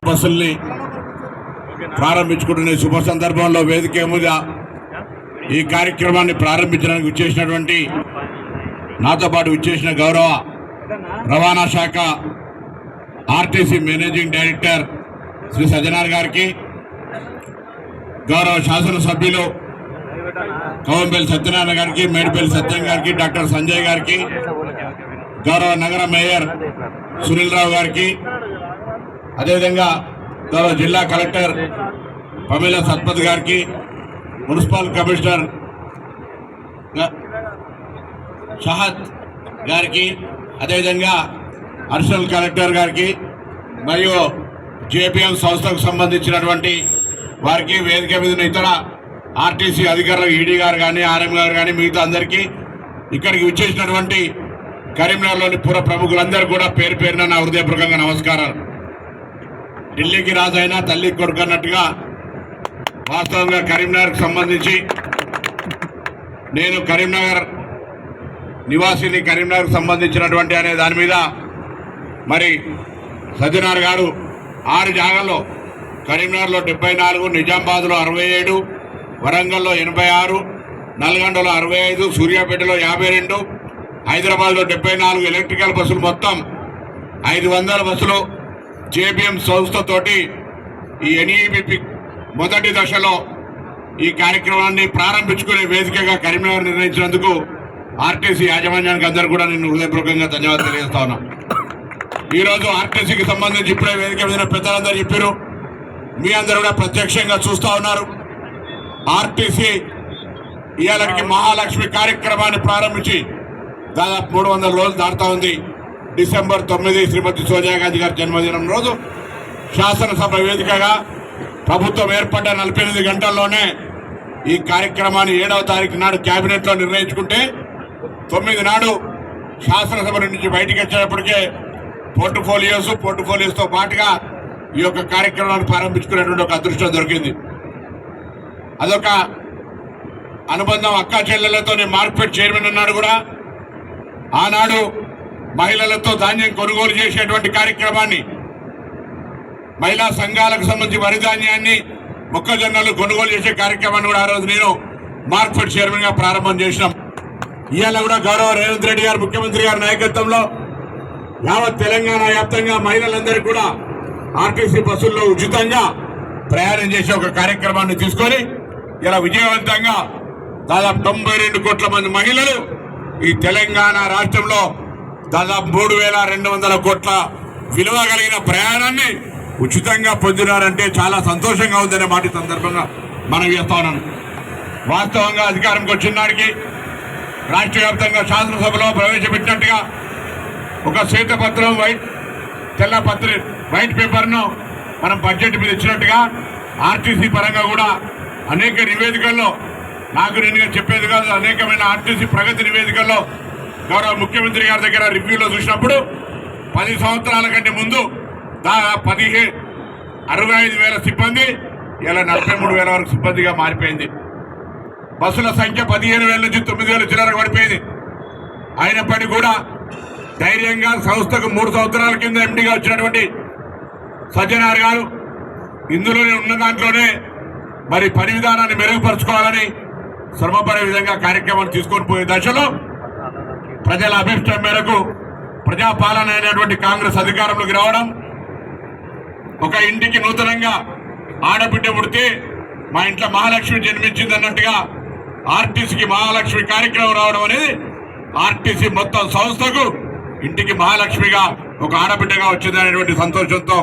బస్సుల్ని ప్రారంభించుకుంటున్న శుభ సందర్భంలో వేదిక మీద ఈ కార్యక్రమాన్ని ప్రారంభించడానికి విచ్చేసినటువంటి నాతో పాటు విచ్చేసిన గౌరవ రవాణా శాఖ RTC managing director Shri Sajjanar గారికి, గౌరవ శాసనసభ్యులు కవంపల్లి సత్యనారాయణ గారికి, మేడిపల్లి సత్యం గారికి, డాక్టర్ సంజయ్ గారికి, గౌరవ నగర మేయర్ సునీల్ రావు గారికి, అదేవిధంగా గౌరవ జిల్లా కలెక్టర్ పమేల సత్పత్ గారికి, మున్సిపల్ కమిషనర్ షహద్ గారికి, అదేవిధంగా అడిషనల్ కలెక్టర్ గారికి మరియు జేపీఎం సంస్థకు సంబంధించినటువంటి వారికి, వేదిక మీద ఇతర ఆర్టీసీ అధికారులకు ఈడీ గారు కానీ, ఆర్ఎం గారు కానీ, మిగతా అందరికీ, ఇక్కడికి విచ్చేసినటువంటి కరీంనగర్లోని పుర ప్రముఖులందరూ కూడా పేరు పేరున నా హృదయపూర్వకంగా నమస్కారాలు. ఢిల్లీకి రాజైనా తల్లికి కొడుకు అన్నట్టుగా వాస్తవంగా కరీంనగర్కి సంబంధించి నేను కరీంనగర్ నివాసిని, కరీంనగర్కి సంబంధించినటువంటి అనే దాని మీద మరి సజ్జనార్ గారు 6 జాగాల్లో కరీంనగర్లో 74, నిజామాబాద్లో 67, వరంగల్లో 86, నల్గొండలో 65, సూర్యాపేటలో 52, హైదరాబాద్లో 74 ఎలక్ట్రికల్ బస్సులు, మొత్తం 500 బస్సులు జేబీఎం సంస్థతోటి ఈ ఎన్ఈబిపి మొదటి దశలో ఈ కార్యక్రమాన్ని ప్రారంభించుకునే వేదికగా కరీంనగర్ నిర్ణయించినందుకు ఆర్టీసీ యాజమాన్యానికి అందరూ కూడా నేను హృదయపూర్వకంగా ధన్యవాదాలు తెలియజేస్తా ఉన్నా. ఈరోజు ఆర్టీసీకి సంబంధించి ఇప్పుడే వేదిక మీద పెద్దలందరూ చెప్పారు, మీ అందరూ కూడా ప్రత్యక్షంగా చూస్తూ ఉన్నారు. ఆర్టీసీ ఇవాళకి మహాలక్ష్మి కార్యక్రమాన్ని ప్రారంభించి దాదాపు 300 రోజులు దాటుతా ఉంది. డిసెంబర్ 9 శ్రీమతి సోనియా గాంధీ గారి జన్మదినం రోజు శాసనసభ వేదికగా ప్రభుత్వం ఏర్పడ్డ 48 గంటల్లోనే ఈ కార్యక్రమాన్ని 7వ తారీఖు నాడు కేబినెట్లో నిర్ణయించుకుంటే 9 నాడు శాసనసభ నుంచి బయటికి వచ్చేటప్పటికే పోర్ట్ఫోలియోస్తో పాటుగా ఈ యొక్క కార్యక్రమాన్ని ప్రారంభించుకునేటువంటి ఒక అదృష్టం దొరికింది. అదొక అనుబంధం. అక్కా చెల్లెలతో మార్కెట్ చైర్మన్ అన్నాడు కూడా ఆనాడు మహిళలతో ధాన్యం కొనుగోలు చేసేటువంటి కార్యక్రమాన్ని, మహిళా సంఘాలకు సంబంధించి వరి ధాన్యాన్ని, మొక్కజొన్నలు కొనుగోలు చేసే కార్యక్రమాన్ని కూడా ఆ రోజు నేను మార్కెట్ చైర్మన్ గా ప్రారంభం చేసినాం. ఇవాళ కూడా గౌరవ రేవంత్ రెడ్డి గారు ముఖ్యమంత్రి గారి నాయకత్వంలో యావత్ తెలంగాణ వ్యాప్తంగా మహిళలందరికీ కూడా ఆర్టీసీ బస్సుల్లో ఉచితంగా ప్రయాణం చేసే ఒక కార్యక్రమాన్ని తీసుకొని ఇలా విజయవంతంగా దాదాపు 92 కోట్ల మంది మహిళలు ఈ తెలంగాణ రాష్ట్రంలో దాదాపు 3,200 కోట్ల విలువ కలిగిన ప్రయాణాన్ని ఉచితంగా పొందినారంటే చాలా సంతోషంగా ఉందనే మాట సందర్భంగా మనం చేస్తా ఉన్నాను. వాస్తవంగా అధికారంకి వచ్చిన నాటికి రాష్ట్ర వ్యాప్తంగా శాసనసభలో ప్రవేశపెట్టినట్టుగా ఒక శ్వేతపత్రం వైట్ పేపర్ను మనం బడ్జెట్ మీద ఇచ్చినట్టుగా ఆర్టీసీ పరంగా కూడా అనేక నివేదికల్లో, నాకు నేను చెప్పేది కాదు, అనేకమైన ఆర్టీసీ ప్రగతి నివేదికల్లో గౌరవ ముఖ్యమంత్రి గారి దగ్గర రివ్యూలో చూసినప్పుడు 10 సంవత్సరాల కంటే ముందు 65,000 సిబ్బంది ఇలా 43,000 వరకు సిబ్బందిగా మారిపోయింది. బస్సుల సంఖ్య 15,000 నుంచి 9,000 చిల్లరకు పడిపోయింది. అయినప్పటికీ కూడా ధైర్యంగా సంస్థకు 3 సంవత్సరాల కింద ఎండీగా వచ్చినటువంటి సజ్జనార్ గారు ఇందులోనే ఉన్న దాంట్లోనే మరి పని విధానాన్ని మెరుగుపరుచుకోవాలని శ్రమపడే విధంగా కార్యక్రమాన్ని తీసుకొని పోయే దశలో ప్రజల అభిష్టం మేరకు ప్రజాపాలన అయినటువంటి కాంగ్రెస్ అధికారంలోకి రావడం, ఒక ఇంటికి నూతనంగా ఆడబిడ్డ పుడితే మా ఇంట్లో మహాలక్ష్మి జన్మించింది అన్నట్టుగా ఆర్టీసీకి మహాలక్ష్మి కార్యక్రమం రావడం అనేది ఆర్టీసీ మొత్తం సంస్థకు ఇంటికి మహాలక్ష్మిగా ఒక ఆడబిడ్డగా వచ్చింది అనేటువంటి సంతోషంతో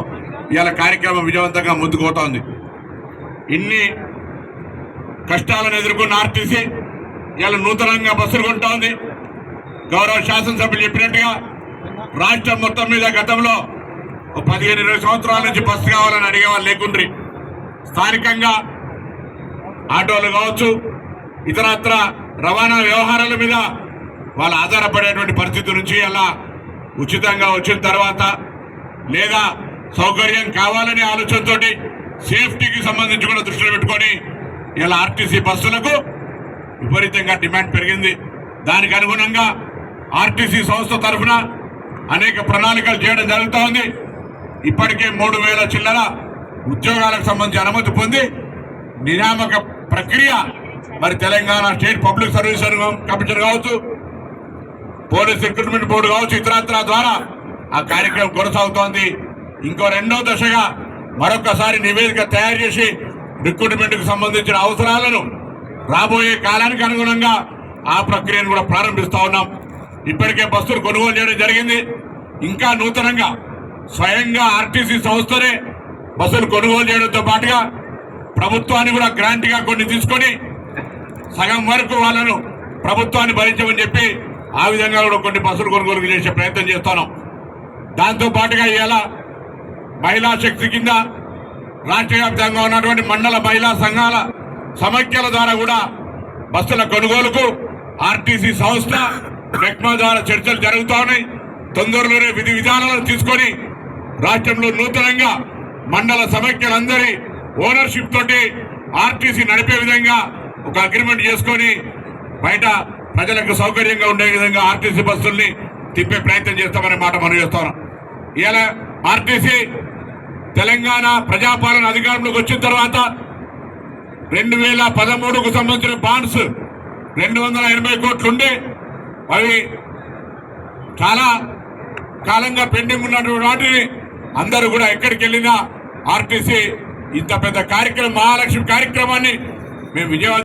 ఇవాళ కార్యక్రమం విజయవంతంగా ముందుకు పోతోంది. ఇన్ని కష్టాలను ఎదుర్కొన్న ఆర్టీసీ ఇవాళ నూతనంగా బస్సులు కొంటోంది. గౌరవ శాసనసభ్యులు చెప్పినట్టుగా రాష్ట్రం మొత్తం మీద గతంలో 15-20 సంవత్సరాల నుంచి బస్సు కావాలని అడిగేవాళ్ళు లేకుండ్రి. స్థానికంగా ఆటోలు కావచ్చు, ఇతరత్ర రవాణా వ్యవహారాల మీద వాళ్ళు ఆధారపడేటువంటి పరిస్థితి నుంచి అలా ఉచితంగా వచ్చిన తర్వాత, లేదా సౌకర్యం కావాలనే ఆలోచనతో సేఫ్టీకి సంబంధించి కూడా దృష్టిలో పెట్టుకొని ఇలా ఆర్టీసీ బస్సులకు విపరీతంగా డిమాండ్ పెరిగింది. దానికి అనుగుణంగా ఆర్టీసీ సంస్థ తరఫున అనేక ప్రణాళికలు చేయడం జరుగుతూ ఉంది. ఇప్పటికే 3,000 చిల్లర ఉద్యోగాలకు సంబంధించి అనుమతి పొంది నియామక ప్రక్రియ మరి Telangana state public service commission కావచ్చు, పోలీస్ రిక్రూట్మెంట్ బోర్డు కావచ్చు, ఇతరత్ర ద్వారా ఆ కార్యక్రమం కొనసాగుతోంది. ఇంకో రెండో దశగా మరొకసారి నివేదిక తయారు చేసి రిక్రూట్మెంట్ కు సంబంధించిన అవసరాలను రాబోయే కాలానికి అనుగుణంగా ఆ ప్రక్రియను కూడా ప్రారంభిస్తా ఉన్నాం. ఇప్పటికే బస్సులు కొనుగోలు చేయడం జరిగింది. ఇంకా నూతనంగా స్వయంగా ఆర్టీసీ సంస్థనే బస్సులు కొనుగోలు చేయడంతో పాటుగా ప్రభుత్వాన్ని కూడా గ్రాంట్ గా కొన్ని తీసుకొని సగం వరకు వాళ్ళను ప్రభుత్వాన్ని భరించమని చెప్పి ఆ విధంగా కూడా కొన్ని బస్సులు కొనుగోలు చేసే ప్రయత్నం చేస్తున్నాం. దాంతో పాటుగా ఇలా మహిళా శక్తి కింద రాష్ట్ర వ్యాప్తంగా ఉన్నటువంటి మండల మహిళా సంఘాల సమైక్యల ద్వారా కూడా బస్సుల కొనుగోలుకు ఆర్టీసీ సంస్థ మెక్మా ద్వారా చర్చలు జరుగుతూ ఉన్నాయి. తొందరలోనే విధి విధానాలను తీసుకొని రాష్ట్రంలో నూతనంగా మండల సమైక్యలందరి ఓనర్షిప్ తోటి ఆర్టీసీ నడిపే విధంగా ఒక అగ్రిమెంట్ చేసుకొని బయట ప్రజలకు సౌకర్యంగా ఉండే విధంగా ఆర్టీసీ బస్సుల్ని తిప్పే ప్రయత్నం చేస్తామనే మాట మనం చేస్తాం. ఇలా ఆర్టీసీ తెలంగాణ ప్రజాపాలన అధికారంలోకి వచ్చిన తర్వాత 2013కు సంబంధించిన బాండ్స్ 280 కోట్లు ఉండే అవి చాలా కాలంగా పెండింగ్ ఉన్నటువంటి వాటిని అందరూ కూడా ఎక్కడికి వెళ్ళినా ఆర్టీసీ ఇంత పెద్ద కార్యక్రమం మహాలక్ష్మి కార్యక్రమాన్ని మేము విజయవాడ